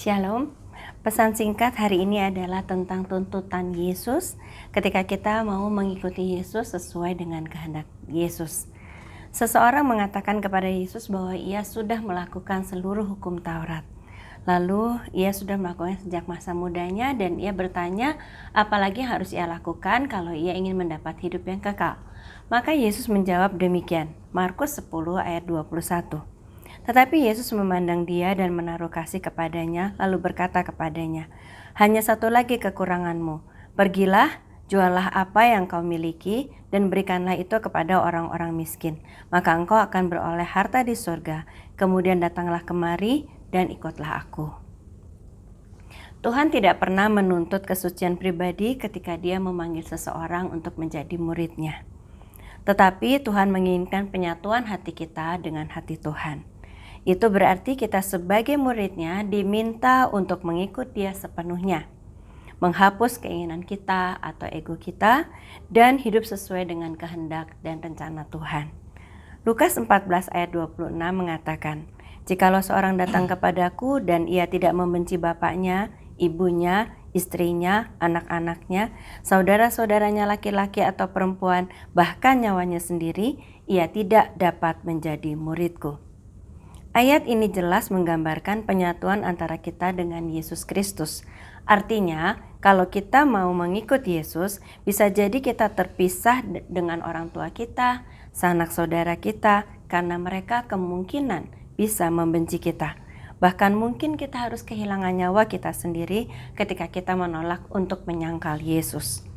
Shalom, pesan singkat hari ini adalah tentang tuntutan Yesus ketika kita mau mengikuti Yesus sesuai dengan kehendak Yesus. Seseorang mengatakan kepada Yesus bahwa ia sudah melakukan seluruh hukum Taurat. Lalu ia sudah melakukannya sejak masa mudanya dan ia bertanya apalagi yang harus ia lakukan kalau ia ingin mendapat hidup yang kekal. Maka Yesus menjawab demikian, Markus 10 ayat 21. Tetapi Yesus memandang dia dan menaruh kasih kepadanya, lalu berkata kepadanya, "Hanya satu lagi kekuranganmu. Pergilah, jualah apa yang kau miliki, dan berikanlah itu kepada orang-orang miskin. Maka engkau akan beroleh harta di surga. Kemudian datanglah kemari dan ikutlah aku." Tuhan tidak pernah menuntut kesucian pribadi ketika Dia memanggil seseorang untuk menjadi murid-Nya. Tetapi Tuhan menginginkan penyatuan hati kita dengan hati Tuhan. Itu berarti kita sebagai murid-Nya diminta untuk mengikut Dia sepenuhnya, menghapus keinginan kita atau ego kita, dan hidup sesuai dengan kehendak dan rencana Tuhan. Lukas 14 ayat 26 mengatakan, "Jikalau seorang datang kepadaku dan ia tidak membenci bapaknya, ibunya, istrinya, anak-anaknya, saudara-saudaranya laki-laki atau perempuan, bahkan nyawanya sendiri, ia tidak dapat menjadi muridku." Ayat ini jelas menggambarkan penyatuan antara kita dengan Yesus Kristus. Artinya, kalau kita mau mengikut Yesus, bisa jadi kita terpisah dengan orang tua kita, sanak saudara kita, karena mereka kemungkinan bisa membenci kita. Bahkan mungkin kita harus kehilangan nyawa kita sendiri ketika kita menolak untuk menyangkal Yesus.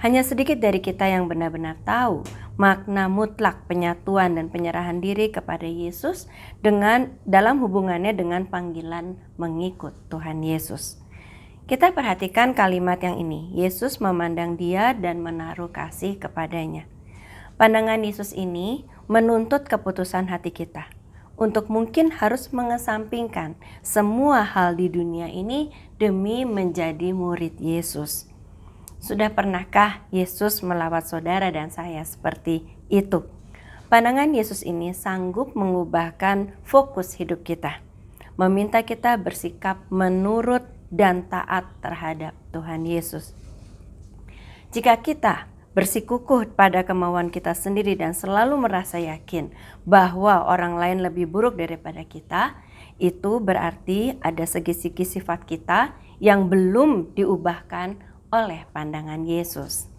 Hanya sedikit dari kita yang benar-benar tahu makna mutlak penyatuan dan penyerahan diri kepada Yesus dalam hubungannya dengan panggilan mengikut Tuhan Yesus. Kita perhatikan kalimat yang ini, Yesus memandang dia dan menaruh kasih kepadanya. Pandangan Yesus ini menuntut keputusan hati kita untuk mungkin harus mengesampingkan semua hal di dunia ini demi menjadi murid Yesus. Sudah pernahkah Yesus melawat saudara dan saya seperti itu? Pandangan Yesus ini sanggup mengubahkan fokus hidup kita, meminta kita bersikap menurut dan taat terhadap Tuhan Yesus. Jika kita bersikukuh pada kemauan kita sendiri dan selalu merasa yakin bahwa orang lain lebih buruk daripada kita, itu berarti ada segi-segi sifat kita yang belum diubahkan oleh pandangan Yesus.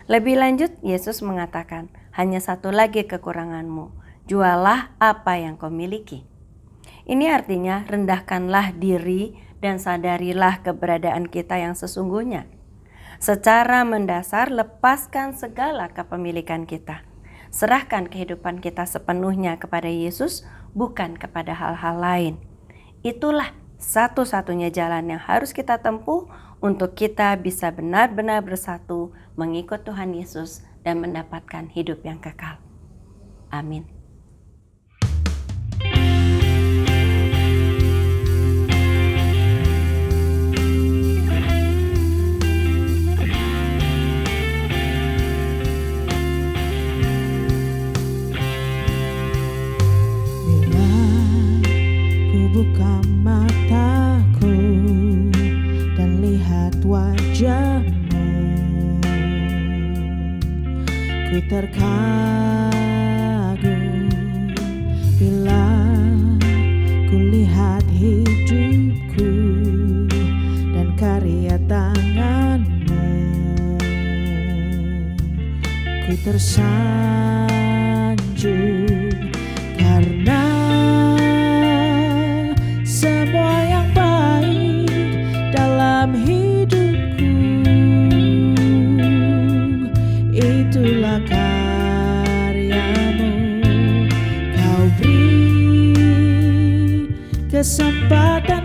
Lebih lanjut, Yesus mengatakan, "Hanya satu lagi kekuranganmu, jualah apa yang kau miliki." Ini artinya rendahkanlah diri dan sadarilah keberadaan kita yang sesungguhnya. Secara mendasar, lepaskan segala kepemilikan kita. Serahkan kehidupan kita sepenuhnya kepada Yesus, bukan kepada hal-hal lain. Itulah satu-satunya jalan yang harus kita tempuh untuk kita bisa benar-benar bersatu mengikut Tuhan Yesus dan mendapatkan hidup yang kekal. Amin. Bila ku buka mataku dan lihat wajahmu, ku terkagum bila ku lihat hidupku dan karya tanganmu. Ku tersanjung karena semua yang baik dalam hidupku, itulah karyamu. Kau beri kesempatan